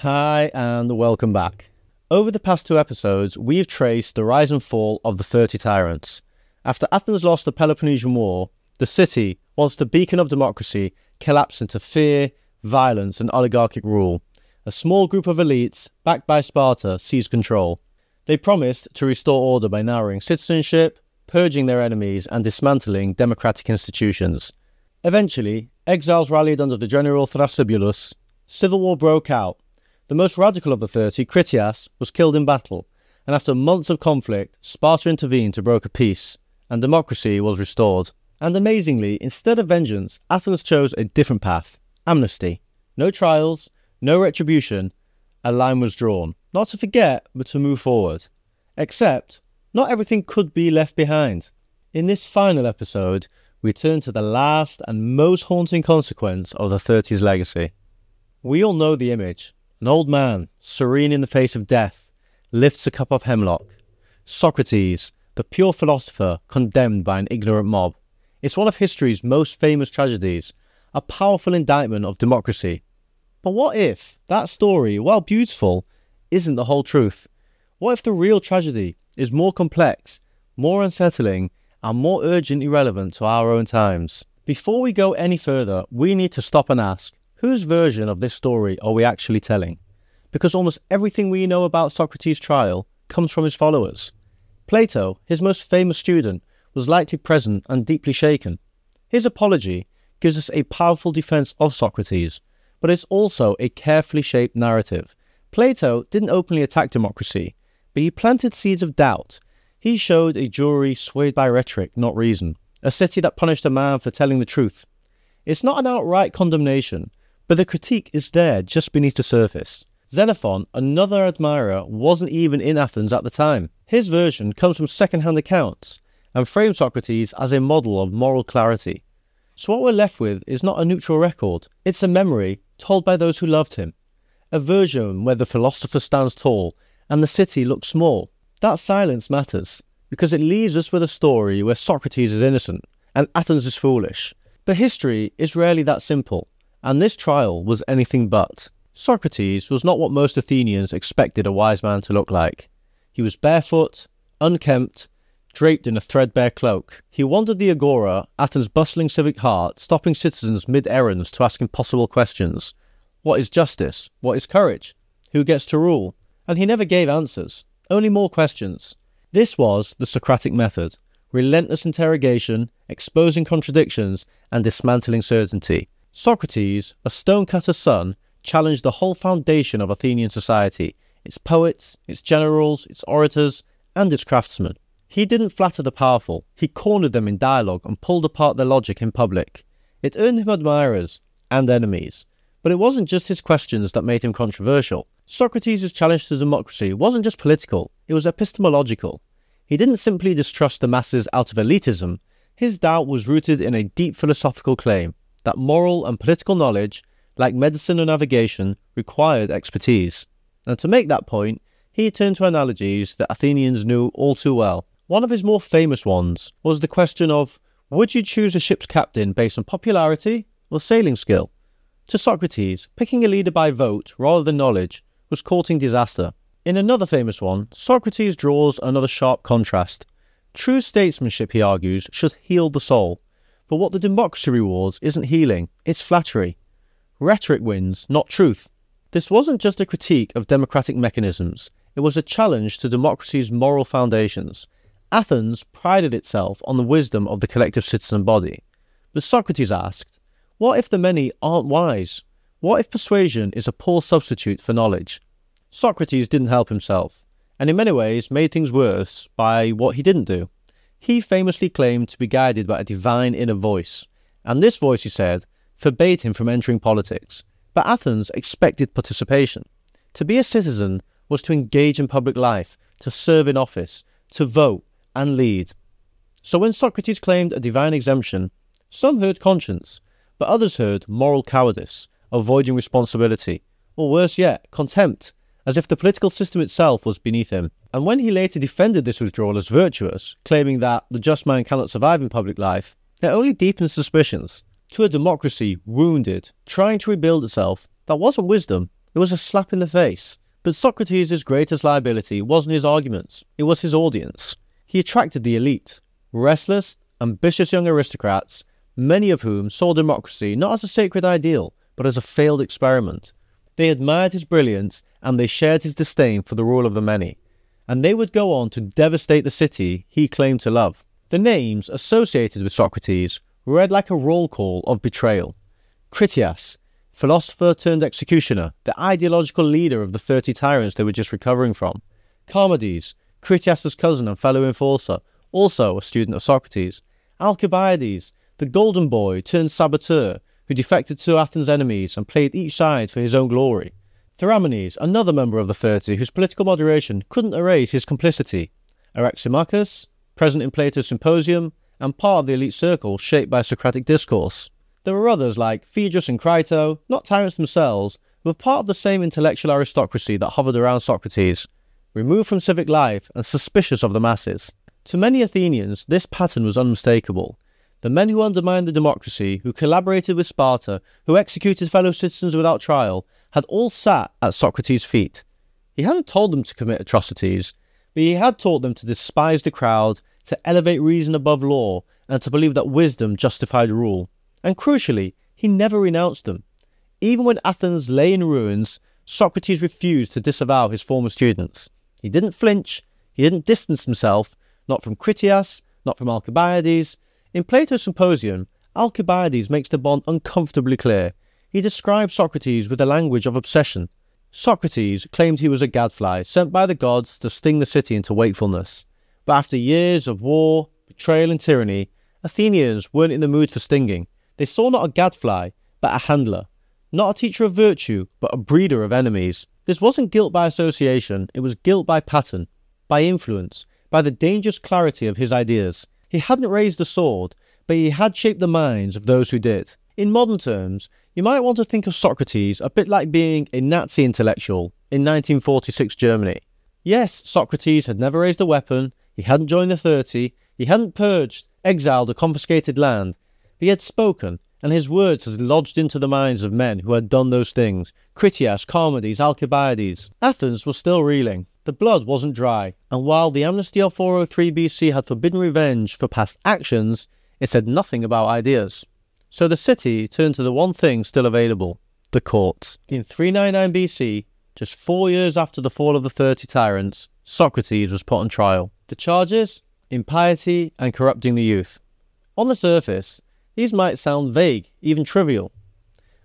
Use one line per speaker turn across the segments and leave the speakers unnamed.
Hi and welcome back. Over the past two episodes, we've traced the rise and fall of the 30 tyrants. After Athens lost the Peloponnesian War, the city, once the beacon of democracy, collapsed into fear, violence and oligarchic rule. A small group of elites, backed by Sparta, seized control. They promised to restore order by narrowing citizenship, purging their enemies and dismantling democratic institutions. Eventually, exiles rallied under the general Thrasybulus. Civil war broke out. The most radical of the 30, Critias, was killed in battle, and after months of conflict, Sparta intervened to broker peace, and democracy was restored. And amazingly, instead of vengeance, Athens chose a different path: amnesty. No trials, no retribution. A line was drawn, not to forget, but to move forward. Except, not everything could be left behind. In this final episode, we turn to the last and most haunting consequence of the 30's legacy. We all know the image. An old man, serene in the face of death, lifts a cup of hemlock. Socrates, the pure philosopher, condemned by an ignorant mob. It's one of history's most famous tragedies, a powerful indictment of democracy. But what if that story, while beautiful, isn't the whole truth? What if the real tragedy is more complex, more unsettling, and more urgently relevant to our own times? Before we go any further, we need to stop and ask, whose version of this story are we actually telling? Because almost everything we know about Socrates' trial comes from his followers. Plato, his most famous student, was likely present and deeply shaken. His apology gives us a powerful defense of Socrates, but it's also a carefully shaped narrative. Plato didn't openly attack democracy, but he planted seeds of doubt. He showed a jury swayed by rhetoric, not reason, a city that punished a man for telling the truth. It's not an outright condemnation, but the critique is there just beneath the surface. Xenophon, another admirer, wasn't even in Athens at the time. His version comes from second-hand accounts and frames Socrates as a model of moral clarity. So what we're left with is not a neutral record, it's a memory told by those who loved him. A version where the philosopher stands tall and the city looks small. That silence matters, because it leaves us with a story where Socrates is innocent and Athens is foolish. But history is rarely that simple. And this trial was anything but. Socrates was not what most Athenians expected a wise man to look like. He was barefoot, unkempt, draped in a threadbare cloak. He wandered the agora, Athens' bustling civic heart, stopping citizens mid-errands to ask impossible questions. What is justice? What is courage? Who gets to rule? And he never gave answers, only more questions. This was the Socratic method: relentless interrogation, exposing contradictions, and dismantling certainty. Socrates, a stonecutter's son, challenged the whole foundation of Athenian society, its poets, its generals, its orators, and its craftsmen. He didn't flatter the powerful, he cornered them in dialogue and pulled apart their logic in public. It earned him admirers and enemies. But it wasn't just his questions that made him controversial. Socrates' challenge to democracy wasn't just political, it was epistemological. He didn't simply distrust the masses out of elitism. His doubt was rooted in a deep philosophical claim that moral and political knowledge, like medicine or navigation, required expertise. And to make that point, he turned to analogies that Athenians knew all too well. One of his more famous ones was the question of, would you choose a ship's captain based on popularity or sailing skill? To Socrates, picking a leader by vote rather than knowledge was courting disaster. In another famous one, Socrates draws another sharp contrast. True statesmanship, he argues, should heal the soul. But what the democracy rewards isn't healing, it's flattery. Rhetoric wins, not truth. This wasn't just a critique of democratic mechanisms, it was a challenge to democracy's moral foundations. Athens prided itself on the wisdom of the collective citizen body. But Socrates asked, what if the many aren't wise? What if persuasion is a poor substitute for knowledge? Socrates didn't help himself, and in many ways made things worse by what he didn't do. He famously claimed to be guided by a divine inner voice, and this voice, he said, forbade him from entering politics. But Athens expected participation. To be a citizen was to engage in public life, to serve in office, to vote and lead. So when Socrates claimed a divine exemption, some heard conscience, but others heard moral cowardice, avoiding responsibility, or worse yet, contempt, as if the political system itself was beneath him. And when he later defended this withdrawal as virtuous, claiming that the just man cannot survive in public life, it only deepened suspicions. To a democracy wounded, trying to rebuild itself, that wasn't wisdom, It was a slap in the face. But Socrates' greatest liability wasn't his arguments, it was his audience. He attracted the elite, restless, ambitious young aristocrats, many of whom saw democracy not as a sacred ideal, but as a failed experiment. They admired his brilliance, and they shared his disdain for the rule of the many. And they would go on to devastate the city he claimed to love. The names associated with Socrates read like a roll call of betrayal. Critias, philosopher turned executioner, the ideological leader of the 30 tyrants they were just recovering from. Charmides, Critias' cousin and fellow enforcer, also a student of Socrates. Alcibiades, the golden boy turned saboteur, who defected to Athens' enemies and played each side for his own glory. Theramenes, another member of the 30 whose political moderation couldn't erase his complicity. Araximachus, present in Plato's Symposium, and part of the elite circle shaped by Socratic discourse. There were others like Phaedrus and Crito, not tyrants themselves, but part of the same intellectual aristocracy that hovered around Socrates, removed from civic life and suspicious of the masses. To many Athenians, this pattern was unmistakable. The men who undermined the democracy, who collaborated with Sparta, who executed fellow citizens without trial, had all sat at Socrates' feet. He hadn't told them to commit atrocities, but he had taught them to despise the crowd, to elevate reason above law, and to believe that wisdom justified rule. And crucially, he never renounced them. Even when Athens lay in ruins, Socrates refused to disavow his former students. He didn't flinch, he didn't distance himself, not from Critias, not from Alcibiades. In Plato's Symposium, Alcibiades makes the bond uncomfortably clear. He describes Socrates with the language of obsession. Socrates claimed he was a gadfly sent by the gods to sting the city into wakefulness. But after years of war, betrayal and tyranny, Athenians weren't in the mood for stinging. They saw not a gadfly, but a handler. Not a teacher of virtue, but a breeder of enemies. This wasn't guilt by association, it was guilt by pattern, by influence, by the dangerous clarity of his ideas. He hadn't raised the sword, but he had shaped the minds of those who did. In modern terms, you might want to think of Socrates a bit like being a Nazi intellectual in 1946 Germany. Yes, Socrates had never raised a weapon, he hadn't joined the 30, he hadn't purged, exiled or confiscated land, but he had spoken, and his words had lodged into the minds of men who had done those things. Critias, Charmides, Alcibiades. Athens was still reeling. The blood wasn't dry, and while the amnesty of 403 BC had forbidden revenge for past actions, it said nothing about ideas. So the city turned to the one thing still available, the courts. In 399 BC, just 4 years after the fall of the 30 tyrants, Socrates was put on trial. The charges? Impiety and corrupting the youth. On the surface, these might sound vague, even trivial.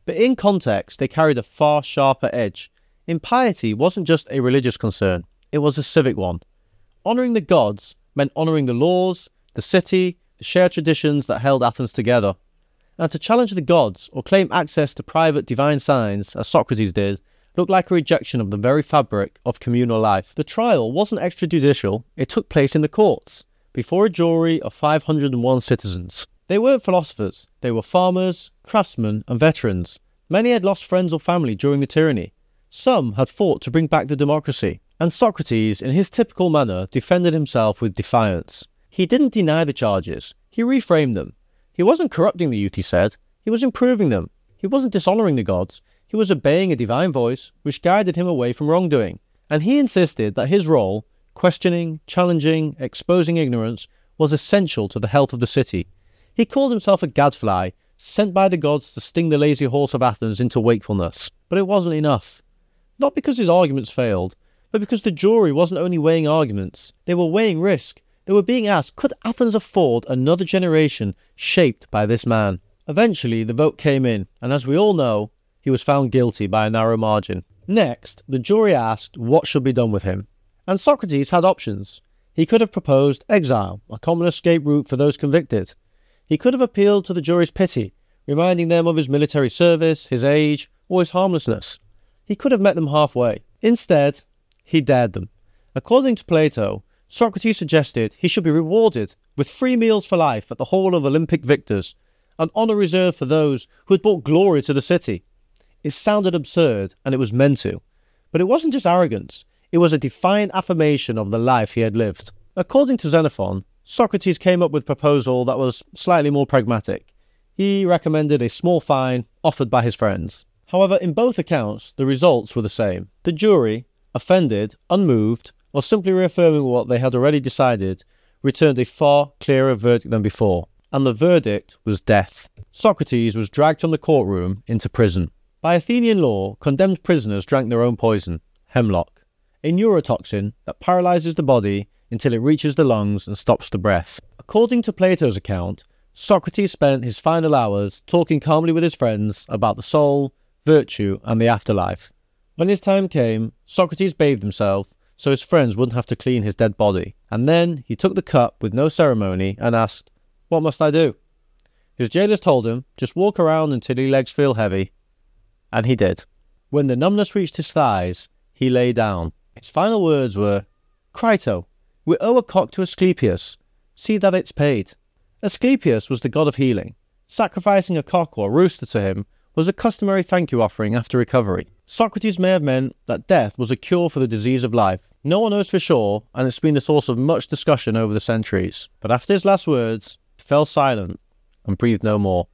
But in context, they carried a far sharper edge. Impiety wasn't just a religious concern, it was a civic one. Honouring the gods meant honouring the laws, the city, the shared traditions that held Athens together. And to challenge the gods or claim access to private divine signs, as Socrates did, looked like a rejection of the very fabric of communal life. The trial wasn't extrajudicial, it took place in the courts, before a jury of 501 citizens. They weren't philosophers, they were farmers, craftsmen and veterans. Many had lost friends or family during the tyranny. Some had fought to bring back the democracy. And Socrates, in his typical manner, defended himself with defiance. He didn't deny the charges, he reframed them. He wasn't corrupting the youth, he said, he was improving them. He wasn't dishonouring the gods, he was obeying a divine voice which guided him away from wrongdoing. And he insisted that his role, questioning, challenging, exposing ignorance, was essential to the health of the city. He called himself a gadfly, sent by the gods to sting the lazy horse of Athens into wakefulness. But it wasn't enough. Not because his arguments failed, but because the jury wasn't only weighing arguments, they were weighing risk. They were being asked, could Athens afford another generation shaped by this man? Eventually, the vote came in, and as we all know, he was found guilty by a narrow margin. Next, the jury asked what should be done with him. And Socrates had options. He could have proposed exile, a common escape route for those convicted. He could have appealed to the jury's pity, reminding them of his military service, his age, or his harmlessness. He could have met them halfway. Instead, he dared them. According to Plato, Socrates suggested he should be rewarded with free meals for life at the Hall of Olympic victors, an honour reserved for those who had brought glory to the city. It sounded absurd, and it was meant to. But it wasn't just arrogance, it was a defiant affirmation of the life he had lived. According to Xenophon, Socrates came up with a proposal that was slightly more pragmatic. He recommended a small fine offered by his friends. However, in both accounts, the results were the same. The jury, offended, unmoved, or simply reaffirming what they had already decided, returned a far clearer verdict than before, and the verdict was death. Socrates was dragged from the courtroom into prison. By Athenian law, condemned prisoners drank their own poison, hemlock, a neurotoxin that paralyzes the body until it reaches the lungs and stops the breath. According to Plato's account, Socrates spent his final hours talking calmly with his friends about the soul, virtue, and the afterlife. When his time came, Socrates bathed himself so his friends wouldn't have to clean his dead body, and then he took the cup with no ceremony and asked, "What must I do?" His jailers told him, "Just walk around until your legs feel heavy." And he did. When the numbness reached his thighs, he lay down. His final words were, "Crito, we owe a cock to Asclepius. See that it's paid." Asclepius was the god of healing. Sacrificing a cock or rooster to him was a customary thank you offering after recovery. Socrates may have meant that death was a cure for the disease of life. No one knows for sure, and it's been the source of much discussion over the centuries. But after his last words, he fell silent and breathed no more.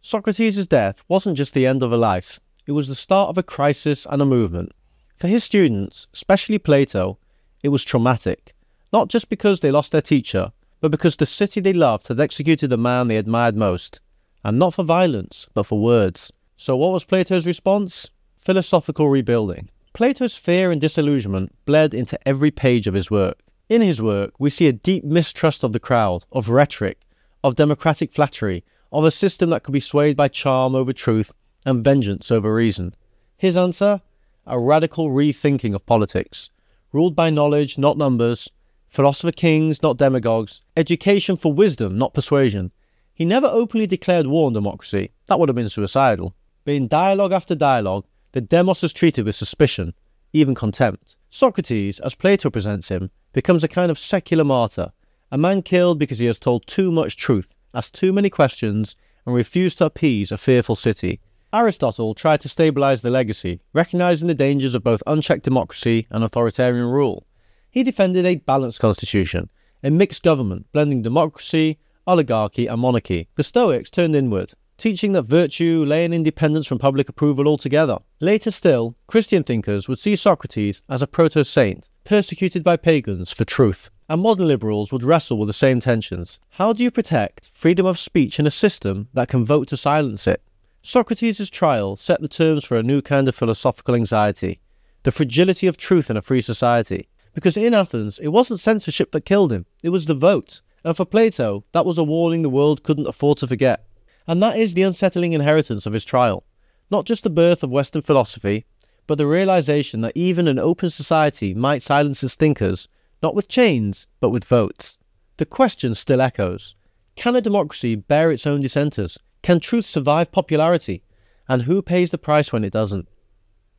Socrates' death wasn't just the end of a life, it was the start of a crisis and a movement. For his students, especially Plato, it was traumatic, not just because they lost their teacher, but because the city they loved had executed the man they admired most, and not for violence, but for words. So what was Plato's response? Philosophical rebuilding. Plato's fear and disillusionment bled into every page of his work. In his work, we see a deep mistrust of the crowd, of rhetoric, of democratic flattery, of a system that could be swayed by charm over truth and vengeance over reason. His answer? A radical rethinking of politics, ruled by knowledge, not numbers, philosopher kings, not demagogues, education for wisdom, not persuasion. He never openly declared war on democracy. That would have been suicidal. But in dialogue after dialogue, the demos is treated with suspicion, even contempt. Socrates, as Plato presents him, becomes a kind of secular martyr, a man killed because he has told too much truth, asked too many questions, and refused to appease a fearful city. Aristotle tried to stabilize the legacy, recognizing the dangers of both unchecked democracy and authoritarian rule. He defended a balanced constitution, a mixed government, blending democracy, oligarchy, and monarchy. The Stoics turned inward, teaching that virtue lay in independence from public approval altogether. Later still, Christian thinkers would see Socrates as a proto-saint, persecuted by pagans for truth. And modern liberals would wrestle with the same tensions. How do you protect freedom of speech in a system that can vote to silence it? Socrates' trial set the terms for a new kind of philosophical anxiety, the fragility of truth in a free society. Because in Athens, it wasn't censorship that killed him, it was the vote. And for Plato, that was a warning the world couldn't afford to forget. And that is the unsettling inheritance of his trial. Not just the birth of Western philosophy, but the realization that even an open society might silence its thinkers, not with chains, but with votes. The question still echoes. Can a democracy bear its own dissenters? Can truth survive popularity? And who pays the price when it doesn't?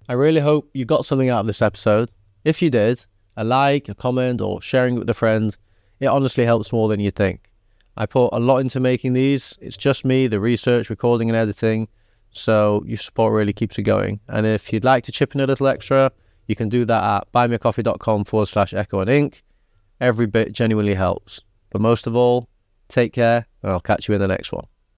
I really hope you got something out of this episode. If you did, a like, a comment, or sharing it with a friend, it honestly helps more than you'd think. I put a lot into making these. It's just me, the research, recording and editing, so your support really keeps it going. And if you'd like to chip in a little extra, you can do that at buymeacoffee.com/Echo and Ink. Every bit genuinely helps. But most of all, take care, and I'll catch you in the next one.